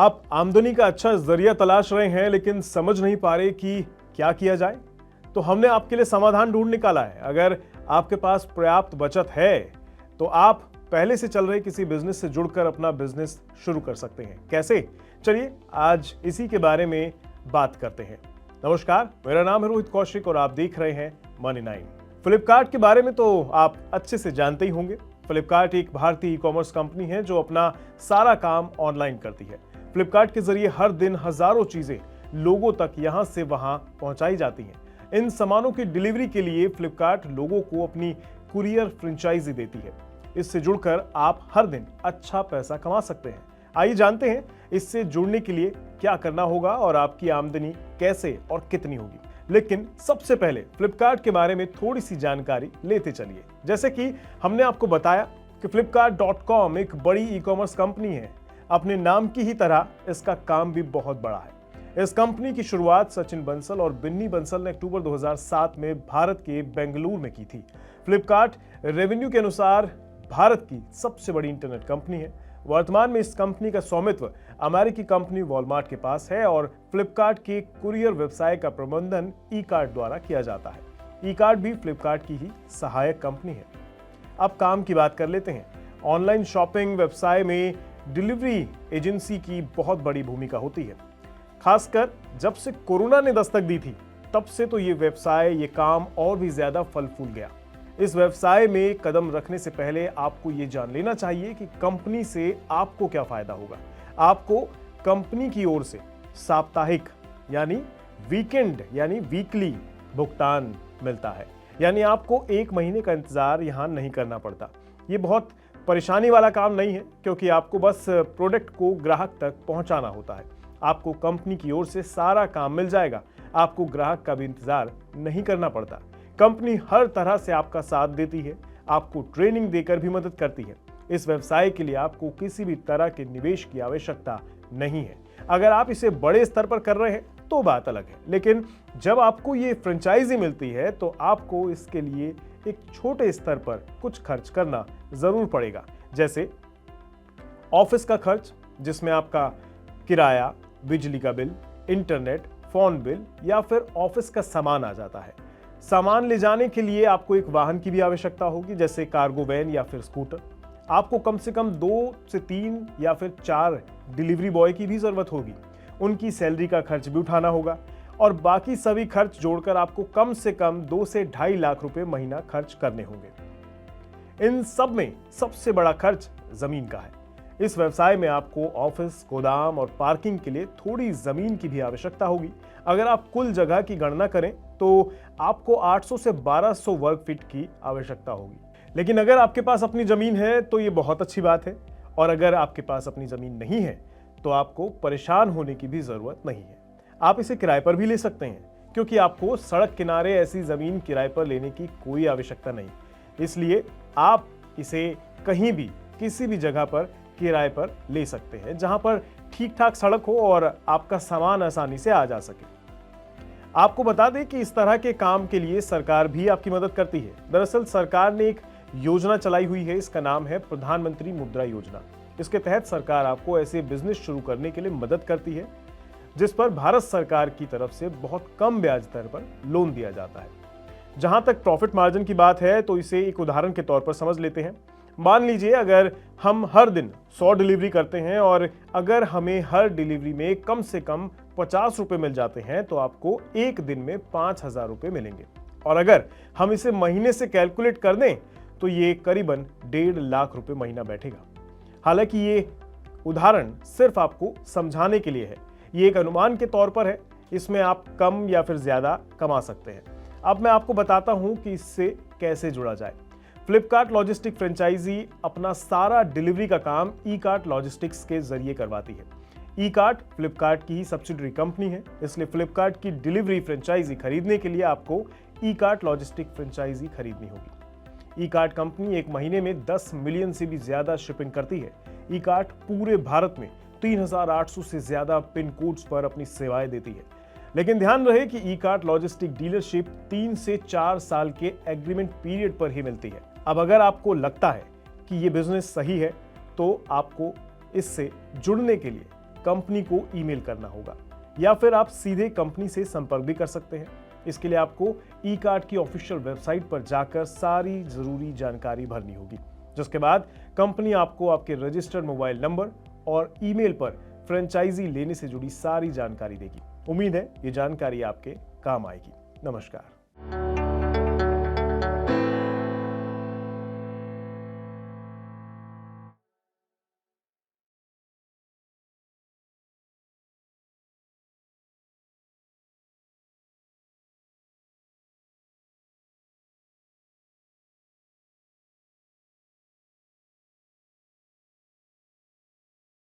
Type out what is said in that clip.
आप आमदनी का अच्छा जरिया तलाश रहे हैं लेकिन समझ नहीं पा रहे कि क्या किया जाए? तो हमने आपके लिए समाधान ढूंढ निकाला है। अगर आपके पास पर्याप्त बचत है तो आप पहले से चल रहे किसी बिजनेस से जुड़कर अपना बिजनेस शुरू कर सकते हैं। कैसे? चलिए आज इसी के बारे में बात करते हैं। नमस्कार, मेरा नाम है रोहित कौशिक और आप देख रहे हैं मनी 9। फ्लिपकार्ट के बारे में तो आप अच्छे से जानते ही होंगे। फ्लिपकार्ट एक भारतीय ई कॉमर्स कंपनी है जो अपना सारा काम ऑनलाइन करती है। फ्लिपकार्ट के जरिए हर दिन हजारों चीजें लोगों तक यहां से वहां पहुंचाई जाती हैं। इन सामानों की डिलीवरी के लिए फ्लिपकार्ट लोगों को अपनी कुरियर फ्रेंचाइजी देती है। इससे जुड़कर आप हर दिन अच्छा पैसा कमा सकते हैं। आइए जानते हैं इससे जुड़ने के लिए क्या करना होगा और आपकी आमदनी कैसे और कितनी होगी। लेकिन सबसे पहले फ्लिपकार्ट के बारे में थोड़ी सी जानकारी लेते चलिए। जैसे कि हमने आपको बताया कि flipkart.com एक बड़ी ई कॉमर्स कंपनी है। अपने नाम की ही तरह इसका काम भी बहुत बड़ा है। इस कंपनी की शुरुआत सचिन बंसल और बिन्नी बंसल ने अक्टूबर 2007 में भारत के बेंगलुरु में की थी। फ्लिपकार्ट रेवेन्यू के अनुसार भारत की सबसे बड़ी इंटरनेट कंपनी है। वर्तमान में इस कंपनी का स्वामित्व अमेरिकी कंपनी वॉलमार्ट के पास है और फ्लिपकार्ट के कुरियर व्यवसाय का प्रबंधन ई कार्ट द्वारा किया जाता है। ई कार्ट भी फ्लिपकार्ट की ही सहायक कंपनी है। अब काम की बात कर लेते हैं। ऑनलाइन शॉपिंग व्यवसाय में डिलीवरी एजेंसी की बहुत बड़ी भूमिका होती है। खासकर जब से कोरोना ने दस्तक दी थी तब से तो ये व्यवसाय, ये काम और भी ज्यादा फल फूल गया। इस व्यवसाय में कदम रखने से पहले आपको ये जान लेना चाहिए कि कंपनी से आपको क्या फायदा होगा। आपको कंपनी की ओर से साप्ताहिक यानी वीकेंड यानी वीकली भुगतान मिलता है, यानी आपको एक महीने का इंतजार यहां नहीं करना पड़ता। ये बहुत परेशानी वाला काम नहीं है क्योंकि आपको बस प्रोडक्ट को ग्राहक तक पहुंचाना होता है। आपको कंपनी की ओर से सारा काम मिल जाएगा। आपको ग्राहक का भी इंतजार नहीं करना पड़ता। कंपनी हर तरह से आपका साथ देती है, आपको ट्रेनिंग देकर भी मदद करती है। इस व्यवसाय के लिए आपको किसी भी तरह के निवेश की आवश्यकता नहीं है। अगर आप इसे बड़े स्तर पर कर रहे हैं तो बात अलग है, लेकिन जब आपको ये फ्रेंचाइजी मिलती है तो आपको इसके लिए एक छोटे स्तर पर कुछ खर्च करना जरूर पड़ेगा, जैसे ऑफिस का खर्च जिसमें आपका किराया, बिजली का बिल, इंटरनेट, फोन बिल या फिर ऑफिस का सामान आ जाता है। सामान ले जाने के लिए आपको एक वाहन की भी आवश्यकता होगी, जैसे कार्गो वैन या फिर स्कूटर। आपको कम से कम 2 से 3 या फिर 4 डिलीवरी बॉय की भी जरूरत होगी। उनकी सैलरी का खर्च भी उठाना होगा और बाकी सभी खर्च जोड़कर आपको कम से कम 2 से 2.5 लाख रुपए महीना खर्च करने होंगे। इन सब में सबसे बड़ा खर्च जमीन का है। इस व्यवसाय में आपको ऑफिस, गोदाम और पार्किंग के लिए थोड़ी जमीन की भी आवश्यकता होगी। अगर आप कुल जगह की गणना करें तो आपको 800 से 1200 वर्ग फीट की आवश्यकता होगी। लेकिन अगर आपके पास अपनी जमीन है तो ये बहुत अच्छी बात है, और अगर आपके पास अपनी जमीन नहीं है तो आपको परेशान होने की भी जरूरत नहीं है। आप इसे किराए पर भी ले सकते हैं, क्योंकि आपको सड़क किनारे ऐसी जमीन किराए पर लेने की कोई आवश्यकता नहीं। इसलिए आप इसे कहीं भी, किसी भी जगह पर किराए पर ले सकते हैं जहां पर ठीक ठाक सड़क हो और आपका सामान आसानी से आ जा सके। आपको बता दें कि इस तरह के काम के लिए सरकार भी आपकी मदद करती है। दरअसल सरकार ने एक योजना चलाई हुई है, इसका नाम है प्रधानमंत्री मुद्रा योजना। इसके तहत सरकार आपको ऐसे बिजनेस शुरू करने के लिए मदद करती है, जिस पर भारत सरकार की तरफ से बहुत कम ब्याज दर पर लोन दिया जाता है। जहां तक प्रॉफिट मार्जिन की बात है तो इसे एक उदाहरण के तौर पर समझ लेते हैं। मान लीजिए अगर हम हर दिन 100 डिलीवरी करते हैं और अगर हमें हर डिलीवरी में कम से कम 50 रुपए मिल जाते हैं तो आपको एक दिन में 5000 रुपए मिलेंगे। और अगर हम इसे महीने से कैलकुलेट कर दें तो ये करीबन 1.5 लाख रुपए महीना बैठेगा। हालांकि ये उदाहरण सिर्फ आपको समझाने के लिए है, ये एक अनुमान के तौर पर है। इसमें आप कम या फिर ज्यादा कमा सकते हैं। अब मैं आपको बताता हूं कि इससे कैसे जुड़ा जाए। फ्लिपकार्ट लॉजिस्टिक फ्रेंचाइजी अपना सारा डिलीवरी का काम ई कार्ट लॉजिस्टिक्स के जरिए करवाती है। ई कार्ट फ्लिपकार्ट की ही सब्सिडरी कंपनी है, इसलिए फ्लिपकार्ट की डिलीवरी फ्रेंचाइजी खरीदने के लिए आपको ई कार्ट लॉजिस्टिक फ्रेंचाइजी खरीदनी होगी। ई कार्ट कंपनी एक महीने में 10 मिलियन से भी ज्यादा शिपिंग करती है। ई कार्ट पूरे भारत में 3800 से ज्यादा पिन कोड्स पर अपनी सेवाएं देती है। लेकिन ध्यान रहे कि ई कार्ट लॉजिस्टिक डीलरशिप 3 से 4 साल के एग्रीमेंट पीरियड पर ही मिलती है। अब अगर आपको लगता है कि ये बिजनेस सही है तो आपको इससे जुड़ने के लिए कंपनी को ईमेल करना होगा या फिर आप सीधे कंपनी से संपर्क भी कर सकते हैं। इसके लिए आपको ई कार्ड की ऑफिशियल वेबसाइट पर जाकर सारी जरूरी जानकारी भरनी होगी, जिसके बाद कंपनी आपको आपके रजिस्टर्ड मोबाइल नंबर और ईमेल पर फ्रेंचाइजी लेने से जुड़ी सारी जानकारी देगी। उम्मीद है ये जानकारी आपके काम आएगी। नमस्कार।